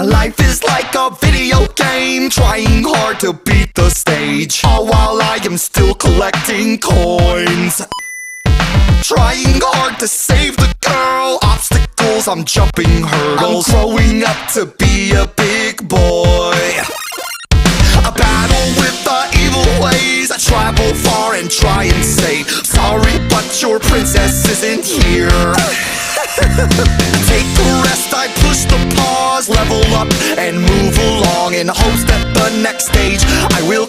life is like a video game, trying hard to beat the stage, all while I am still collecting coins. Trying hard to save the girl, obstacles, I'm jumping hurdles. I'm growing up to be a big boy. A battle with the evil ways, I travel far and try and say, sorry, but your princess isn't here. Take a rest, I push the pause, level up and move along, in hopes that the next stage I will